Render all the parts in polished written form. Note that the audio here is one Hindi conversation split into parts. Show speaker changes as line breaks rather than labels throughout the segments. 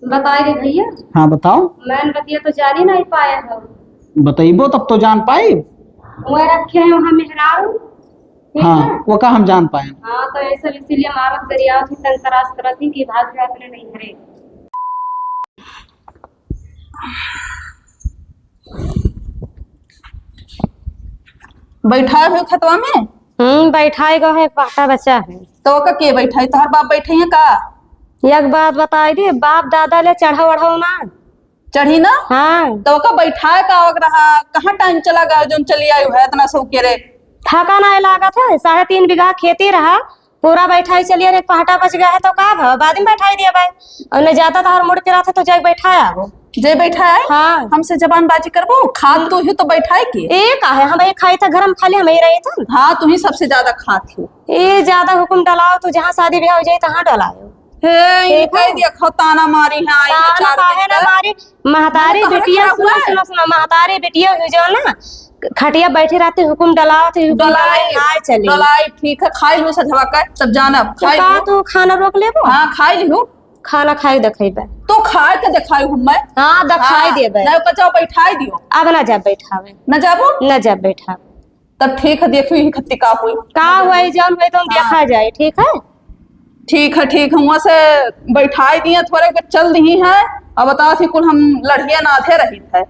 बताए रे भैया।
हाँ बताओ।
मैंने बतिया तो जान ही नहीं पाया है।
बताइबो तब तो जान पाए।
वो रखे हैं वहाँ मेहरारू। ठीक
हाँ
है?
वो का हम जान पाए।
हाँ तो ऐसा इसीलिए मारत दरिया थी तन तराश करत थी कि भाग गया अपने नहीं हरे।
बैठा हुए खतवा में।
बैठाए गो है पाटा बच्चा है।
तो का के बैठा है तोहर बाप बैठे हैं का?
एक बात बताई दी बाप दादा ले चढ़ा वढ़ाओ ना।
चढ़ी ना।
हाँ
तो का बैठा है का वक रहा कहाँ टाइम चला गया जो चली आई है इतना सौ के रे।
थका ना लागत है 3.5 बीघा खेती रहा पूरा बैठाई चलिए रे पहाटा बच गया है तो का भाव बाद में बैठाई दिया भाई और नहीं जाता था और मुड़ के रहा था तो जाके बैठाया वो
जे बैठा है।
हाँ
हमसे जबान बाजी करबो खाद तू ही तो बैठा है के।
ए का है हम ये खाई था घर में खाली हम ही रही था।
हाँ तू ही सबसे ज्यादा खात हो।
ए ज्यादा हुक्म डलाओ तो जहाँ शादी ब्याह हो जाए तहाँ डलाओ।
हे कह दिया खताना मारी है आई है
ताना
चार
काहे
दिन
ना
तक।
मारी महतारी
मैंने
बिटिया
कहाँ
सुनो
खड़ा हुआ है?
सुनो सुनो महतारी बिटिया हुई जो ना खटिया बैठी रहती हुक्म डलाओ तो हुक्म डलाई खाए चली।
डलाई ठीक है खाई लो सजवा कर तब जानब
तो
खाई
का
लो।
तू खाना रोक लेबो।
हाँ खाई लियो।
खाना खाई देखेबे।
तो खाए के दिखाई हूँ मैं।
हाँ दिखाई देबे।
नहीं कचाओ बैठाई दियो।
अब ना जा बैठावे
न जाबो
न जा बैठावे।
तब ठीक है देखियो ही खत्ती का हुई।
का हुआ जौन हुई तुम देखा जाए ठीक है।
ठीक है वहां से बैठाई दिए थोड़े के चल दी है अब बता थी कुल हम लड़िया नाथे रही थे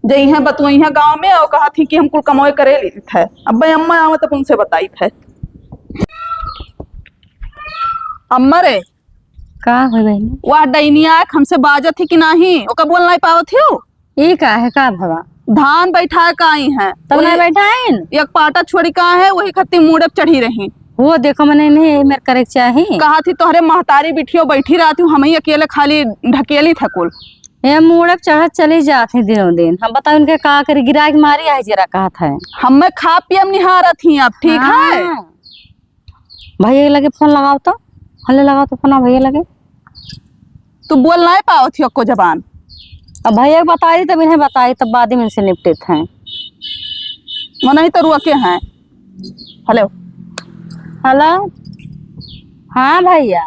जई है बतुई है गाँव में और कहा थी कि हम कुल कमाई करे ली थे अब भाई अम्मा आवे तब उनसे बताई थे। अम्मा रे
का हुई बहनी
वह डैनिया हमसे बाजत थी कि नहीं ओका बोल नहीं पावत हो।
ई का है का भवा
धान बैठाए का आई है
तब ना बैठाइन
एक पाटा छोड़ी का है वही खत्ती मुड़े पे चढ़ी रही।
वो देखो मैंने नहीं मेरे करे चाहिए
कहा थी तोहरे महतारी बिठियो बैठी रहती हूँ हम ही अकेले खाली ढकेली थे कुल।
ये मुड़े चढ़त चली जाते दिनों दिन हम बताओ उनके का करे गिरा के मारी है जरा कहा था।
हमें खा पियम निहारत थी अब ठीक है।
भैया के लगे फोन लगाओ तो हले लगाओ तो फोन भैया लगे
तू बोल नहीं पाओ थी को जबान।
अब भैया को बताई तब इन्हें बताई तब बाद में इनसे निपटे थे।
वो नहीं तो रुके हैं। हेलो
हेलो हाँ भैया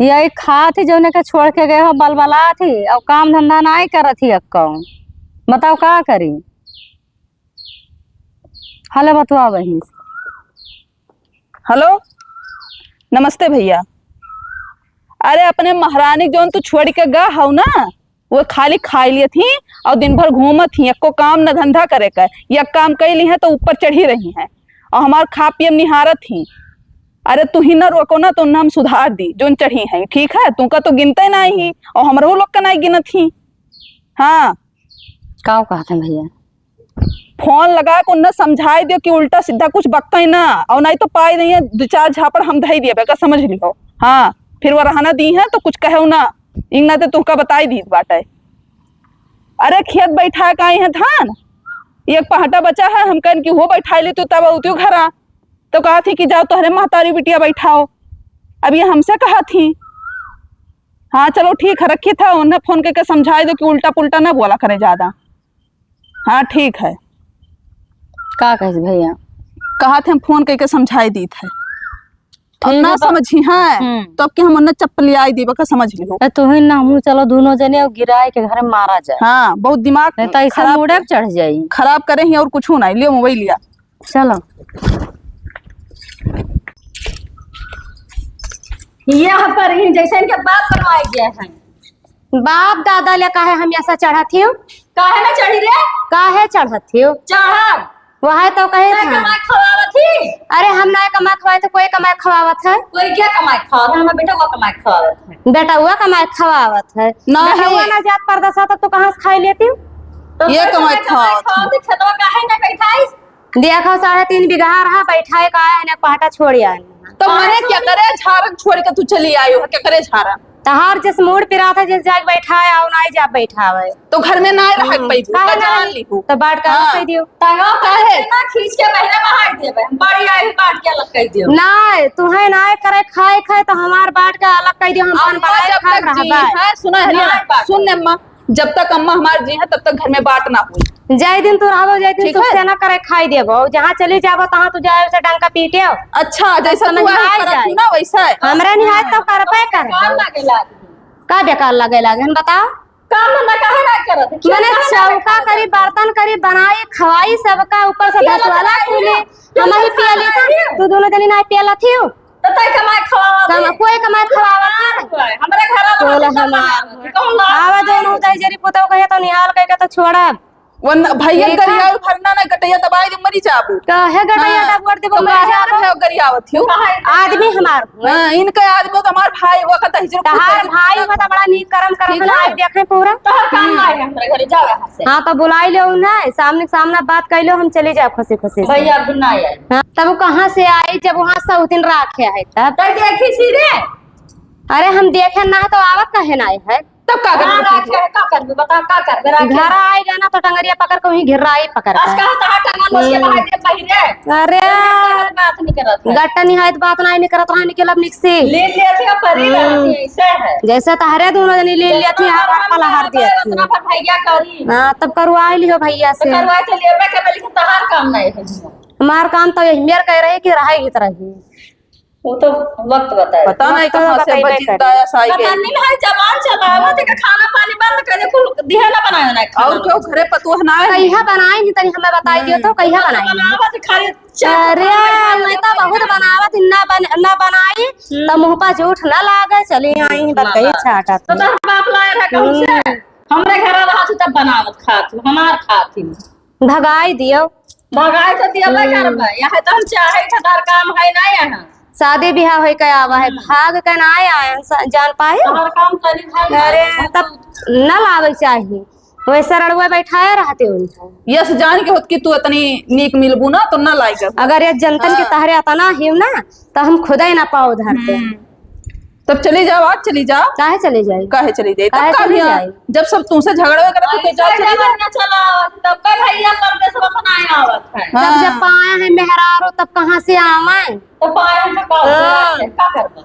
यही खा थी जो के छोड़ के गए हो बलबला थी और काम धंधा नहीं कर थी कौन बताओ क्या करी। हेलो बतवा बहन।
हेलो नमस्ते भैया। अरे अपने महारानी जोन तू छोड़ के गा हो ना वो खाली खाई लिए थी और दिन भर घूमत थी एको काम न धंधा करे कर या काम कैली है तो ऊपर चढ़ी रही है और हमार खा पियम निहारत थी। अरे तू ही न रोको ना तो हम सुधार दी जोन चढ़ी है ठीक है तू का तो गिनते नहीं ही और हमरो लोग का नहीं गिनत थी। हाँ
का कहते भैया
फोन लगा को न समझाई दियो कि उल्टा सीधा कुछ बक्का ही ना और नहीं तो पाई नहीं है 2-4 झापड़ हम धई दिए बेका समझ लियो। हाँ फिर वो रहना दी है तो कुछ कहो ना इंगना तो तुका बताई दी बाटे। अरे खेत बैठा का है धान एक पहाटा बचा है हम कहन कि वो बैठा ली तू तब उतियो घरा तो कहा थी कि जाओ तोहरे महतारी बिटिया बैठाओ अब ये हमसे कहा थी। हाँ चलो ठीक है रखी था उन्हें फोन करके समझाई दो कि उल्टा पुल्टा ना बोला करे ज्यादा। हाँ ठीक है
का कहे भैया
कहा थे हम फोन करके समझाई दी थे और ना समझी है तो अब के हम उन्हें चप्पल आई दी बका समझ ली हो।
तो ही ना हम चलो दोनों जने और गिराए के घर में मारा जाए।
हाँ बहुत दिमाग
नहीं तो ऐसा मुड़े पे चढ़ जाई
खराब करे ही और कुछ नहीं लियो मोबाइल लिया
चलो
यहाँ पर इन जैसे इनके बाप बनवाए गया है।
बाप दादा ले काहे हम ऐसा चढ़ा थी
काहे ना चढ़ी रे
काहे चढ़ा थी
चढ़ा
वह तो कहे
मैं
था।
कमाई खवावत थी।
अरे हम ना कमा खवाए तो कोई कमाई खवावत है।
कोई क्या कमाई खवावत है हमारे बेटा को कमाई खवावत है।
बेटा हुआ कमाई खवावत है
ना
बेटा
है।
हुआ ना जात परदसा तो कहाँ से खाई लेती हूँ।
तो
ये
कोई
कमाई खवावत है।
खवावत खेतवा काहे ना बैठाइस।
देखो 3.5 बीघा रहा बैठाए का आया ना पहाटा छोड़िया
तो मैंने क्या करे झारन छोड़ के तू चली आई हो क्या करे झारन
तहार जिस मूड पे रहा था जिस जाग बैठाए आओ ना जा बैठावे
तो घर में ना रह पाई
काहे ना
जान ली हूँ।
तो बाट का
हाँ।
कह दियो
तंगा काहे ना खींच के पहले बाहर देबे बड़ी आई बात के अलग कह दियो।
ना तुम्हें ना करे खाए खाए तो हमार बाट का अलग कह दियो हम पान
अम्मा
बनाए
जब
खा
तक जी
रहा
है सुना
नहीं
है
बात।
सुन अम्मा जब तक अम्मा हमारे जी है तब तक घर में बात ना हुई।
जय दिन तू रहबो जय दिन
ठीक
तू
है।
से ना करे खाई देबो जहाँ चली जाबो तहाँ तू जाए से डंका पीटियो
अच्छा जैसा
समझ
तू
में आ
करत
जाए।
हूँ ना वैसा है।
हमरा नहीं हाथ तो कर पे कर
काम लागे लागी
का बेकार लगे लागे हम बताओ।
काम धंधा काहे ना करत
मैंने चौका करी, बर्तन करी, बनाई, खवाई, सबका ऊपर से
पियला
भसवाला
तो
खुले।
नहीं,
हम ही
पियला
पियली
तो
था,
नहीं।
तू दोनों जनी ना पियला थी।
तो तय कमाए खवावा दे।
कोई कमात खवावा
हमरे घर
बोला हमार आवा दोनों दई जरी पुतो कहे तो निहाल कह के तो छोड़ा
वन भैया
देखा?
गरिया भरना ना गटैया दबाई दे मरी जाबू।
कहे गटैया
हाँ,
डबोर देबो
तो
मैं
बाहर
जाबो।
है गरियावत हियो।
आदमी हमार
हां इनके आदमी तो हमार भाई वो कहता हिजर
तहार भाई हो तो बड़ा नीक कर्म करत
ठीक
ना
है।
देखे पूरा।
तोहर काम ना है हमरे घरे जाओ यहाँ से।
हां तो बुलाई लो ना, सामने सामने बात कर लो, हम चले जाए खुशी खुशी से।
भैया भी ना आए।
हाँ, तब वो कहाँ से आई जब वहाँ सौतीन राखे है तब।
तय देखी सीधे
अरे हम देखे ना तो आवत कहे ना है।
तब का
कहां
कर
रखे का करबे बता का करबे रखे।
घर आई गए ना तो टंगरिया पकड़ के वहीं घिराई पकड़
आज
के।
कहा तहा टंगा लोग के बाहर दे पहिरे।
अरे
बात नहीं करत है।
गट्टा निहायत बात नहीं निकलत रहा निकलब निक से।
ले थे परी रहती है ऐसे है।
जैसे तहरे दोनों जनी ले लिया थी हमारा पलहार दिया थी।
उतना पर भैया करी
हाँ तब करवाई लियो भैया
तो
से।
करवाए तो लेबे के लेकिन तहार काम नहीं है।
हमार काम तो यही मेर कह रहे कि रहाई की तरह ही।
वो तो वक्त बताए।
पता नहीं
तो
कहां से
बताइए
बचिंदा या साई के।
पता नहीं भाई जवान चलावा ते खाना पानी बंद करे कुल दिया ना बनाए ना
और क्यों घरे पतुह ना है।
कहिया बनाई नहीं तनी हमें बताई दियो तो कहिया बनाई।
बनावा ते खाली
अरे मैं तो बहुत बनावत ना बनाई तो मुंह पर झूठ ना लागे चली आई बताई छाटा
तो तोहर बाप लाए रहा कहूं से हमरे घर रहा तू तब बनावत खात हमार खाती
भगाई दियो।
भगाई तो दिया करबे यहाँ तो हम चाहे ठदार काम है ना यहाँ
शादी ब्याह हो के आवा है भाग के ना आए जान पाए।
तोहर काम करी खाई
अरे तब न लावे चाहिए वैसे रड़ुआ बैठाए रहते उनका।
यस जान के होत कि तू इतनी नीक मिलबू ना तो ना लाइक।
अगर ये जनतन के तहरे आता ना हिम ना तो हम खुदा ही ना पाओ उधर पे।
तब चली जाओ आज चली जाओ।
काहे चले जाए
काहे चली जाए
काहे
तब का
चली
लिया?
जाए?
जब सब तुमसे झगड़ा करे तो जा चली जाओ।
ना चला तब पे भैया करते सब अपना ही आवत है
तब जब पाया है मेहरारो तब कहाँ से आवे।
तो पाए में का करबे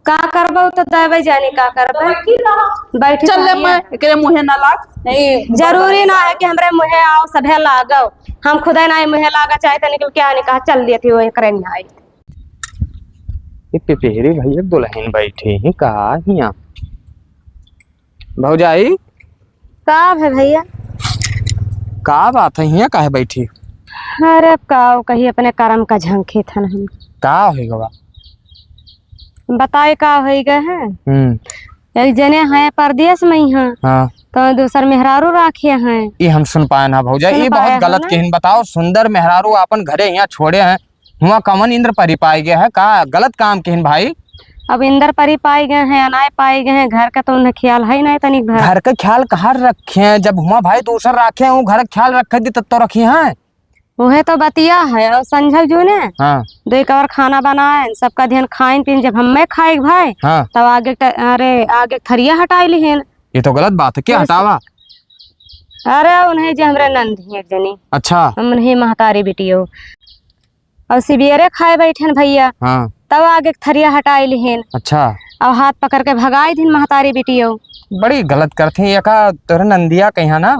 का करबो तो देवे जाने का करबे।
की रहा
बैठ
चल ले मैं एकरे मुहे ना लाग नहीं।
जरूरी ना है कि हमरे मुहे आओ सभे लागो। हम खुदा ना मुहे लागा चाहे तो निकल के आने कहा चल दिए थी वो करे नहीं आई।
ये पिपहरी भैया दुल्हन बैठे हैं कहा हिया भौजाई
का है भैया।
का बात है हिया काहे बैठी
अरे का कही अपने कर्म का झंखे था हम
का होगा
बताए का हो गए हैं। एक जने हैं परदेश में ही हैं
हाँ
तो दूसर मेहरारू राखे हैं।
ये हम सुन पाए ना भौजाई
सुन
ये
पाए
बहुत
हैं
गलत
ना?
कहन बताओ सुंदर मेहरारू अपन घरे यहाँ छोड़े हैं हुआ कमन इंद्र परी पाए गया है का गलत काम कहन भाई।
अब इंदर परी पाए गए हैं अनाय पाए गए हैं घर का तो उन्हें ख्याल है ही नहीं तनिक भर।
घर का ख्याल कहाँ रखे हैं जब हुआ भाई दूसर रखे हैं वो घर का ख्याल रखे दी तब तो रखी हैं।
वह तो बतिया है और संजय जो ने
हाँ
दो कवर खाना बनाए सबका ध्यान खाइन पीन जब हम खाए भाई
हाँ
तब अरे आगे थरिया हटाई लिहन।
ये तो गलत बात है क्या हटावा।
अरे उन्हें जो हमरे नंदी एक जनी
अच्छा
उन्हें महतारी बिटियो और सिबियरे खाए बैठे भैया
हाँ
तब आगे थरिया हटाई लिहन
अच्छा
और हाथ पकड़ के भगाई दिन महतारी बिटियो।
बड़ी गलत करते हैं यका तोरे नंदिया कहीं ना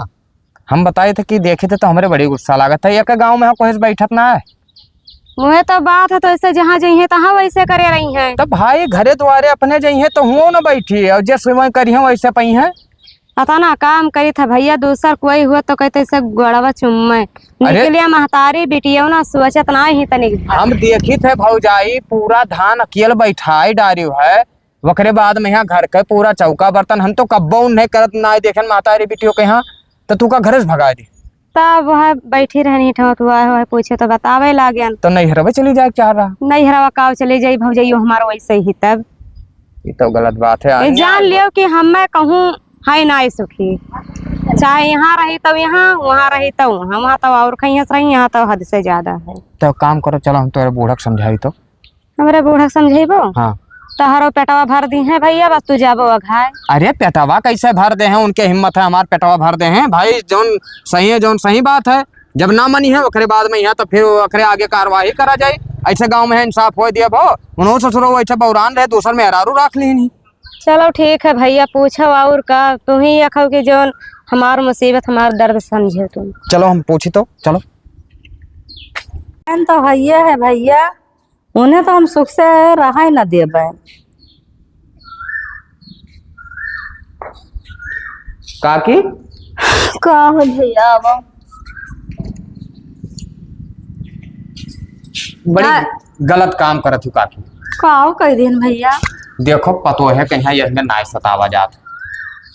हम बताए थे कि देखे थे तो हमारे बड़ी गुस्सा लागत है यका गांव में कोई बैठत ना है।
वह तो बात है तो ऐसे जहाँ जाइए तहाँ वैसे करे रही हैं।
तो भाई घरे द्वारे अपने जाइए तो हुओ ना बैठी और जैसे वही करी वैसे पई है।
पता ना काम करी था भैया दूसर कोई हुआ तो कहते ऐसे गोड़वा चुम्मे निकलिया महतारी बिटिया ना सोचत ना ही तनिक।
हम देखी थे भौजाई पूरा धान अकेले बैठाई डारी है वकरे बाद में यहाँ घर के पूरा चौका बर्तन हम तो कब्बो नहीं करत ना देखे महतारी बिटियों के यहाँ तो तू का घर से भगा दी।
तब वह बैठी रहनी ठोक हुआ पूछे तो बतावे लागन
तो नहीं हरवे चली जाए चाह रहा
नहीं हरवा काव चले जाई भौजाइयो हमारा वैसे ही तब
ये तो गलत बात है।
ये जान लियो कि हम मैं कहूँ है ना सुखी चाहे यहाँ रही तब यहाँ वहाँ रही तब वहाँ तो और कहीं रही यहाँ तो हद से ज्यादा है।
तो काम करो चलो हम तुम्हारे बूढ़ा समझाई तो
हमारे बूढ़ा समझेबो
हाँ
तहारो पेटवा भर दी है भैया बस तू जाबो अघाय।
अरे पेटवा कैसे भर दे हैं उनके हिम्मत है हमारे पेटवा भर दे हैं भाई जौन सही है जौन सही बात है जब ना मनी है ओकरे बाद में यहाँ तो फिर ओकरे आगे कार्रवाई करा जाए। ऐसे गांव में है इंसाफ हो दिया भो उन्होंने ससुरो ऐसे बौरान रहे दूसर में हरारू रख ली नहीं।
चलो ठीक है भैया पूछो और का तू ही रखो कि जौन हमार मुसीबत हमार दर्द समझे तुम।
चलो हम पूछी तो चलो
तो भैया है भैया उन्हें तो हम सुख से रहा ही न देबे
काकी
का हो भैया अब
बड़ी गलत काम करत हूँ काकी।
का हो कह दिन भैया
देखो पतो है कहीं ये में नाय सतावा जात।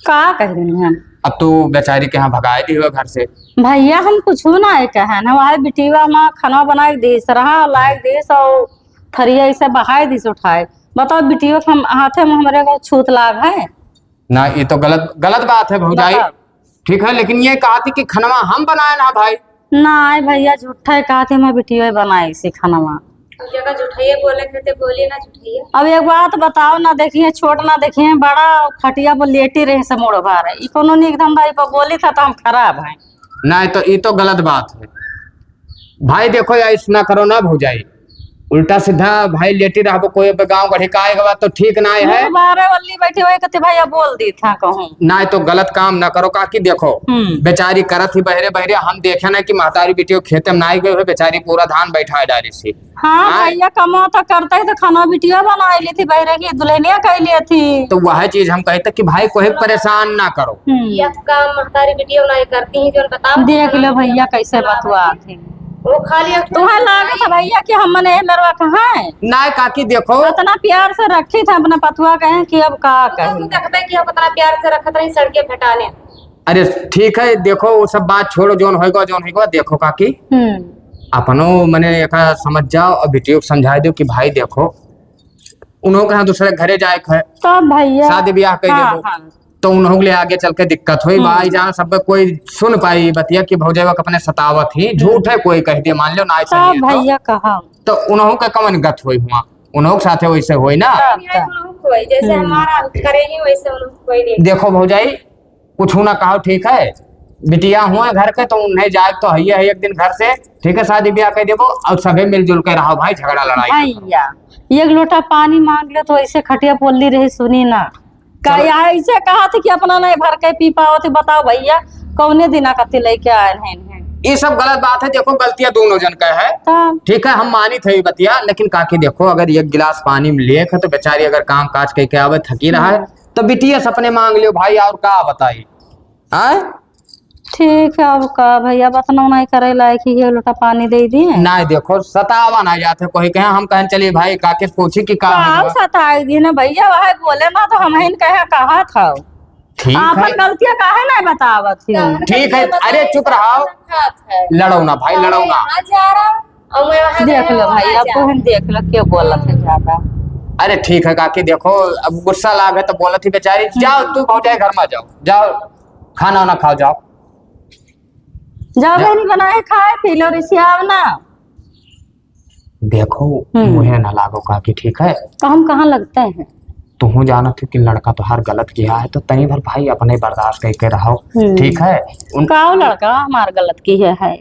का कह दिन हम
अब तू बेचारी के यहाँ भगाए दी हो घर से।
भैया हम कुछ ना है कहन हमारे बिटिया में खाना बना के देस रहा लायक देस और थरिया ऐसे बहाए दिस उठाए बताओ बिटिया के हम हाथे में हमारे को छूत लाग है
ना ये तो गलत गलत बात है भौजाई।
बताओ।
ठीक है लेकिन ये कहा थी कि खनवा हम बनाए ना भाई।
ना भैया झूठा कहा थे मैं बिटिया बनाई सी खाना
जगह झूठैया बोले थे तो बोली ना झूठैया।
अब एक बात बताओ ना देखिए छोट ना देखिए बड़ा खटिया पर लेटी रहे से मोड़ भार है कोनो निक धंधा पर बोली था तो हम खराब है
नहीं तो ये तो गलत बात है भाई। देखो या ऐसा करो ना भौजाई उल्टा सीधा भाई लेटी रहो कोई पे गाँव गढ़ी का आएगा तो ठीक ना है।
बारह वल्ली बैठे हुए कहते भैया बोल दी था कहूँ
ना तो गलत काम ना करो काकी। देखो बेचारी करत ही बहरे बहरे हम देखे ना कि महतारी बेटियों खेते में नाई गए हुए बेचारी पूरा धान बैठा डाली सी।
हाँ भैया कमा तो करता ही तो खाना बिटिया बना ली थी बहरे की दुल्हनिया कह ली थी
तो वह चीज हम कहते कि भाई कोई परेशान ना करो।
ये काम महतारी वीडियो नहीं करती हैं जो बताओ।
देख लो भैया कैसे बतवा थे
वो खाली
तुम्हें लागे था भैया कि हम मने मेरवा कहाँ है
ना काकी देखो
इतना प्यार से रखी था अपना पतुआ कहे कि अब का कहे
देखते कि हम इतना प्यार से रखत रही सड़के भेटाने।
अरे ठीक है देखो वो सब बात छोड़ो जोन होगा देखो काकी अपनो मने एक समझ जाओ और बेटियों को समझा दो कि भाई देखो उन्होंने कहा दूसरे घरे जाए है
तब भैया
शादी ब्याह कर देबो तो उन्होंने लिए आगे चल के दिक्कत हुई भाई जान सब कोई सुन पाई बतिया कि भौजेवा अपने सतावत ही झूठ है कोई कह दिया मान लो ना ऐसा
तब भैया कहा
तो उन्होंने का कमन गत हुई हुआ उन्होंने साथे वैसे हुई ना।
जैसे हमारा करे ही वैसे उन्होंने
देखो भौजाई कुछ ना कहो ठीक है बिटिया हुए घर के तो उन्हें जाए तो है एक दिन घर से ठीक है शादी ब्याह कर देबो और सभी मिलजुल के रहो भाई झगड़ा लड़ाई
भैया एक लोटा पानी मांग ले तो ऐसे खटिया बोली रही सुनी ना ऐसे कहा था कि अपना नहीं भर के पी पाओ थे बताओ भैया कौने दिना कति लेके आए हैं
ये सब गलत बात है। देखो गलतियां दोनों जन का है ठीक है हम मानी थे बतिया लेकिन काकी देखो अगर एक गिलास पानी में लेक है तो बेचारी अगर काम काज के आवे थकी रहा है तो बिटिया सपने मांग लियो भाई और का बताई
ठीक है अब का भैया बतना नहीं करे लायक ही ये लोटा पानी दे दिए
ना देखो सतावा ना जाते कोई कहे हम कहें चलिए भाई काके पूछी कि का
सताई दी ना भैया वह बोले ना तो हम कहा था
ठीक
आप
है
गलतियां काहे नहीं बतावत थी
ठीक है अरे चुप रहो लड़ो ना भाई लड़ो ना।
देख लो भाई अब बहन देख लो क्या बोला था ज्यादा।
अरे ठीक है काकी देखो अब गुस्सा लागे तो बोला थी बेचारी जाओ तू भौजाई घर में जाओ खाना वाना खाओ जाओ
बहनी बनाए खाए पी लो रिसियाव ना
देखो मुझे ना लागो काकी ठीक है
तो हम कहाँ लगते हैं
तू जाना थी कि लड़का तो हर गलत किया है तो तई भर भाई अपने बर्दाश्त करके रहो ठीक है
उनका लड़का हमार गलत की है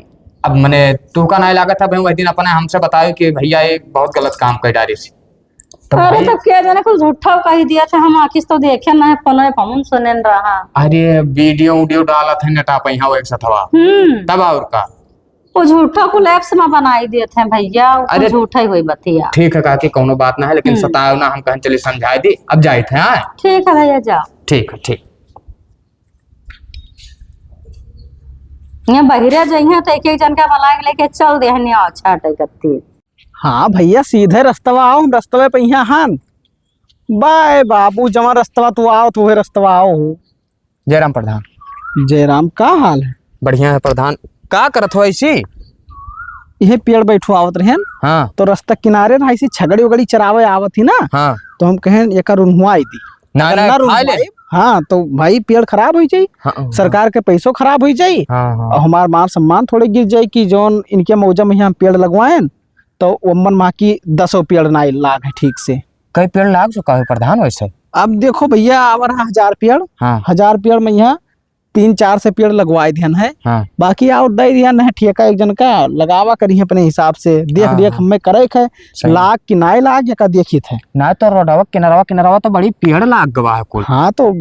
अब मैंने तू का नहीं लागत था भाई वह दिन अपने हमसे बतायो कि भैया एक बहुत गलत काम कर डाली सी
तो अरे तब क्या जाने कुछ झूठा कह दिया था हम आखिर तो देखे ना है फोन हम सुने रहा
अरे वीडियो डाला था नटा पहिया वो एक सथवा तब और का
वो झूठा को लैप्स में बनाई दिए थे भैया
अरे
झूठा ही हुई बतिया
ठीक है काकी कोनो बात ना है लेकिन सताओ ना हम कहें चलिए समझाई दी अब जाए थे
ठीक है भैया जाओ
ठीक है ठीक
यहाँ बहिरे जाइए तो एक जन का बला लेके चल दे अच्छा टेकती।
हाँ भैया सीधे रस्तवा आओ रस्तवे पे यहाँ हान बाय बाबू जमा रस्तवा तू आओ तो वही रस्तवा आओ।
जयराम प्रधान।
जयराम का हाल है?
बढ़िया है प्रधान का करत हो ऐसी
यही पेड़ बैठो आवत रहे
हाँ
तो रास्ता किनारे ना ऐसी छगड़ी उगड़ी चरावे आवत थी ना
हाँ
तो हम कहें एक रुनहुआ दी
ना
हाँ तो भाई पेड़ खराब हो जाये सरकार के पैसों खराब हो जाये और हमार मान सम्मान थोड़े गिर जाये कि जोन इनके मौजा में हम पेड़ लगवाए तो वमन माँ की 10 पेड़ ना लाग है ठीक से
कई पेड़ लाग चुका है प्रधान वैसे।
अब देखो भैया आवर 1000 पेड़ 1000 पेड़ में यहाँ 3-4 से पेड़ लगवाए ध्यान है बाकी और दे ध्यान है ठेका एक जन का लगावा करी अपने हिसाब से देख हमें करे है लाग कि ना लाग या का देखी थे
ना तो रोडवा किनारवा तो बड़ी पेड़ लाग गवा है कुल।
हाँ तो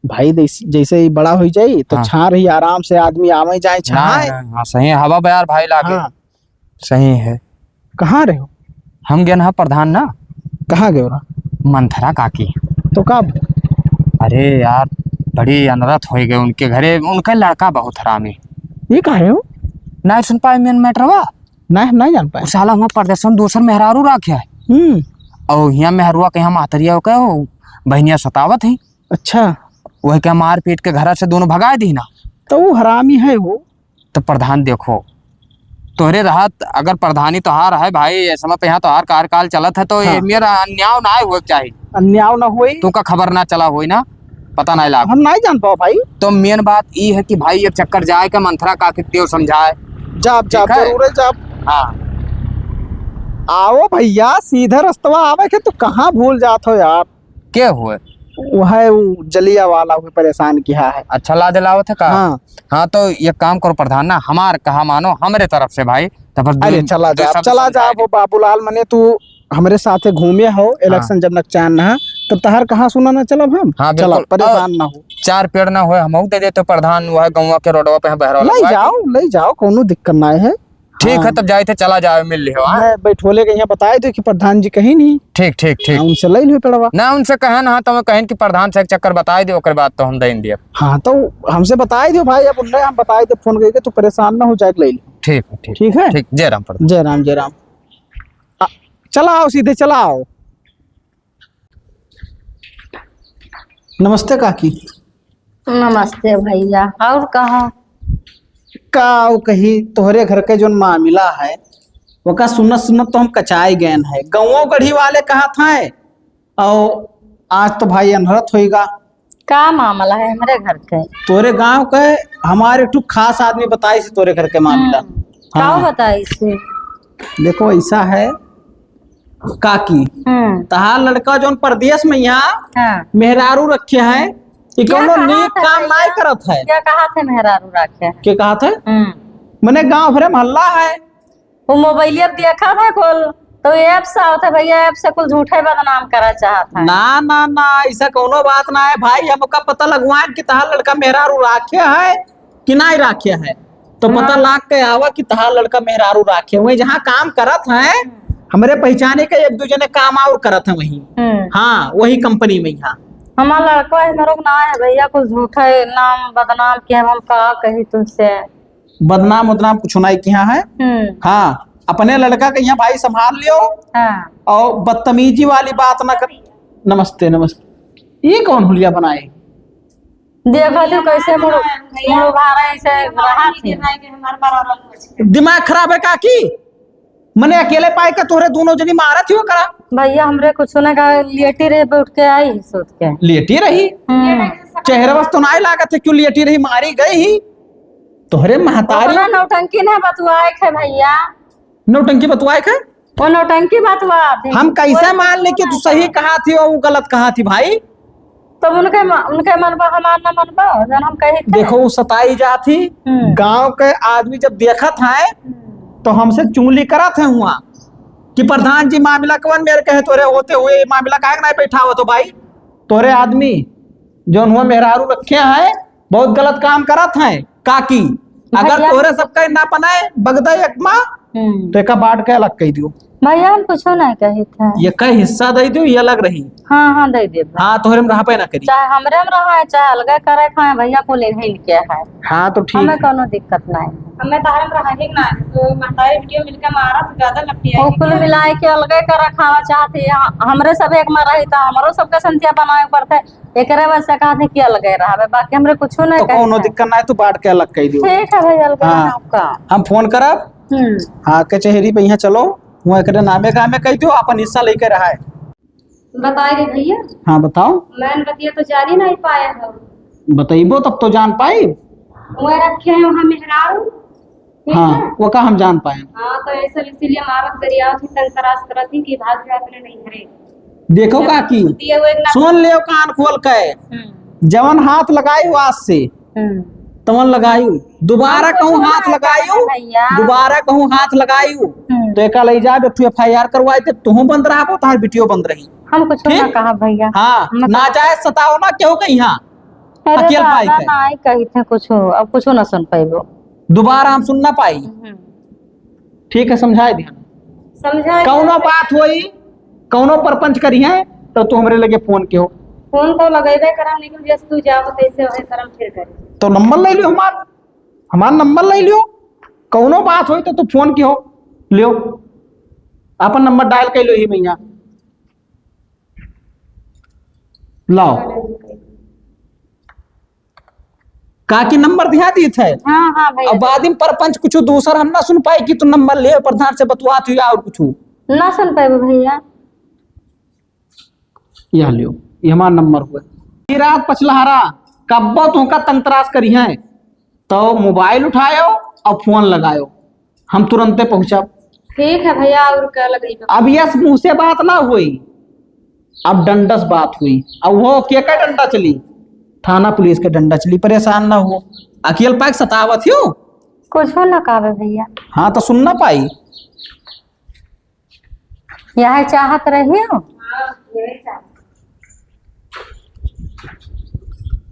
भाई जैसे ही बड़ा हो जाये तो छा रही आराम से आदमी आवे जाए छाए
सही हवा बयार भाई लागे सही है।
कहाँ रहे हो?
हम गए ना प्रधान ना
कहाँ गए
मंथरा काकी
तो कब?
अरे यार बड़ी अनरत हो गए उनके घरे, उनका लड़का बहुत हरामी।
ये काहे हो?
नहीं सुन पाए मेन मैटरवा।
नहीं जान पाए।
साला वहाँ प्रदेश में दूसर मेहरारू रखे है और यहाँ मेहरुआ के यहाँ मातरिया के बहनिया सतावत है।
अच्छा,
वही क्या मार पीट के घर से दोनों भगा दी ना।
तो वो हरामी है वो।
तो प्रधान देखो तोहरे रहत अगर प्रधानी तोहार है भाई, ये समय पे यहाँ तोहार कार्यकाल चलत है तो ये मेरा अन्याय ना हो चाहिए।
अन्याय ना होई
तू का खबर ना चला होई ना, पता नहीं लाग।
हम नहीं जान पाओ भाई।
तो मेन बात ये है कि भाई ये चक्कर जाए का मंथरा का देव समझाए।
जाप जरूर जाप।
हाँ
आओ भैया, सीधा रास्ता आवे के तो कहाँ भूल जात हो यार।
क्या हुए?
वो है वो जलिया वाला हुए परेशान किया है।
अच्छा ला दिलावत है का?
हाँ
तो ये काम करो प्रधान ना, हमार कहा मानो हमारे तरफ से भाई। तो
अरे चला जा वो बाबूलाल मने तू हमारे साथ घूमे हो इलेक्शन जब नकचान ना तब तहर कहाँ सुना ना चलब हम।
हाँ
चला परेशान ना हो।
4 पेड़ ना हो हम दे देते प्रधान, वह गाँव के रोडवा पे बहरा
ले जाओ कोनो दिक्कत ना है।
ठीक है तब जाए थे, चला जाए मिल लियो।
बैठोले के यहाँ बताए थे कि प्रधान जी कहीं नहीं।
ठीक ठीक ठीक
उनसे ले लियो पेड़वा
ना, उनसे कहे ना तो मैं कहें कि प्रधान से एक चक्कर बताए दे, ओकर बाद तो हम दे दिए।
हाँ तो हमसे बताए दो भाई, अब उन्हें हम बताए थे फोन करके, तो परेशान ना हो जाए ले लियो।
ठीक है ठीक। जय राम प्रधान।
जय राम। चला आओ सीधे चला आओ। नमस्ते काकी।
नमस्ते भैया। और कहा
का कही तोहरे घर के जो मामला है वो का सुनत तो हम कचाई गए है। गाँव गढ़ी वाले कहा था और आज तो भाई अनहरत होएगा।
का मामला है हमारे घर के?
तोरे गांव के हमारे एक खास आदमी बताई से तोरे घर के मामला।
क्या बताई से?
देखो ऐसा है काकी, तहार लड़का जो परदेश में यहाँ मेहरारू रखे है, कोनो नीक काम नहीं करत है।
क्या कहा थे मेहरारू रखे?
क्या कहा थे? मैंने गांव भरे मोहल्ला है
वो मोबाइल देखा था कुल, तो ऐप से होता भैया, ऐप से कुल झूठे बदनाम करा चाहता है।
ना ऐसा कोनो बात ना है भाई। हमका पता लगवाए कि तहार लड़का मेहरारू राखे है कि नहीं राखे है, तो पता लाग के आवा कि तहार लड़का मेहरारू राखे हुए जहाँ काम करत है। हमारे पहचाने के एक दूसरे काम और करत है वही। हाँ वही कंपनी में। यहाँ
हमारा लड़का है मेरे को ना है भैया, कुछ झूठे नाम बदनाम किया। हम कहा कही तुमसे
बदनाम कुछ नहीं किया है। हाँ अपने लड़का के यहाँ भाई संभाल लियो। और बदतमीजी वाली बात ना कर। नमस्ते। ये कौन हुलिया बनाए?
देखो तो कैसे मुड़ भारा ऐसे रहा थी।
दिमाग खराब है काकी? मने अकेले पाए के तोरे दोनों जनी मारत हो करा?
भैया हमरे कुछ ने कहा लेटी रही, बैठ के आई सोच के।
लेटी रही? चेहरा बस तो नहीं लागत है क्यों लेटी रही, मारी गई ही तोहरे महतारी।
नौटंकी ने बतवाए थे भैया।
नौटंकी बतवाए थे?
वो नौटंकी बतवा
हम कैसे मान ले कि तू सही कहा थी और वो गलत कहा थी भाई?
तो उनके मनबा हमार न मनबा जन हम कही थे।
देखो वो सताई जाती गांव के आदमी जब देखत है तो हमसे चुंगली करत है हुआ कि प्रधान जी मामला कौन मेरे कहे तोरे होते हुए मामला काहे नहीं बैठा हो। तो भाई तोरे आदमी जो हुआ मेहरारू रखे हैं बहुत गलत काम करत है काकी। अगर तोरे सबका ना पनाए बगदा एक माँ तो एक बाट के अलग कह दियो।
भैया हम कुछ नहीं कही थे।
ये कई हिस्सा दे दियो, ये अलग रही।
हाँ दे दे।
हाँ तोहरे में रहा पे ना करी,
चाहे हमरे में रहा है चाहे अलग करे खाए भैया को ले ही किया है।
हाँ तो ठीक
हमें कोनो दिक्कत नहीं।
हमें तारे में रहा ही ना तो महतारी वीडियो मिलके मारा तो ज्यादा लगती है।
वो कुल मिलाए के अलग करे खावा चाहते हमरे सब एक में रही था, हमरो सबका संतिया बनाए पड़ते एकरे वजह से कहा थे कि अलग रहा। बाकी हमरे कुछ नहीं
तो कोनो दिक्कत नहीं, तू बाट के अलग कह दियो।
ठीक है भैया अलग आपका
हम फोन करब। हाँ कचहरी पे यहाँ चलो, वो एक नामे गामे कह दियो, अपन हिस्सा लेके रहा है।
बताए भैया।
हाँ बताओ।
मैंने बतिया तो जान ही नहीं पाया है।
बताइबो तब तो जान पाई।
वो रखे हैं वहाँ मेहरारू।
हाँ वो का हम जान पाए।
हाँ तो ऐसा इसीलिए मारत करिया थी, तंग तराश करती कि भाग गया अपने नहीं घरे।
देखो काकी सुन ले कान खोल के, जवन हाथ लगाई आज से तवन लगायू, दोबारा कहूँ हाथ लगायू, दोबारा कहूँ हाथ लगायू तो एक ले जा तू FIR करवाए थे, तू बंद रहा वो तार वीडियो बंद रही।
हम कुछ ना कहा भैया।
हाँ ना जाए सताओ ना क्यों कहीं यहाँ अकेले पाई
नहीं कही थे कुछ, अब कुछ ना सुन पाइबो,
दोबारा हम सुन ना पाई। ठीक है समझाए ध्यान,
समझाए।
कौनो बात हुई कौनो परपंच करी है तो तू हमरे लगे फोन के हो,
फोन तो लगेबे करम, लेकिन जैसे तू जाओ तैसे वही करम फिर करी।
तो नंबर ले लियो हमार नंबर ले लियो, कौनो बात हो तो तू फोन की हो लियो, अपन नंबर डायल कर लो ही भैया, लाओ काकी नंबर दिया दी थे।
हाँ हाँ भैया।
अब बाद में परपंच कुछ दूसर हम ना सुन पाई कि तू नंबर ले प्रधान से बतुआत हुई और कुछ
ना सुन पाए भैया।
यह लियो, ये हमारा नंबर हुआ। रात पछलहारा कब्बो तुमका तंतरास करी है तो मोबाइल उठायो और फोन लगायो, हम तुरंते पहुंचब।
ठीक है भैया, और क्या लगेगा?
अब यस मुंह से बात ना हुई, अब डंडस बात हुई। अब वो के का डंडा चली, थाना पुलिस के डंडा चली। परेशान ना हो, अकेल पाक सतावत हो
कुछ हो ना कावे भैया।
हाँ तो सुन ना पाई,
यह चाहत रही हो। हाँ, यही चाहत।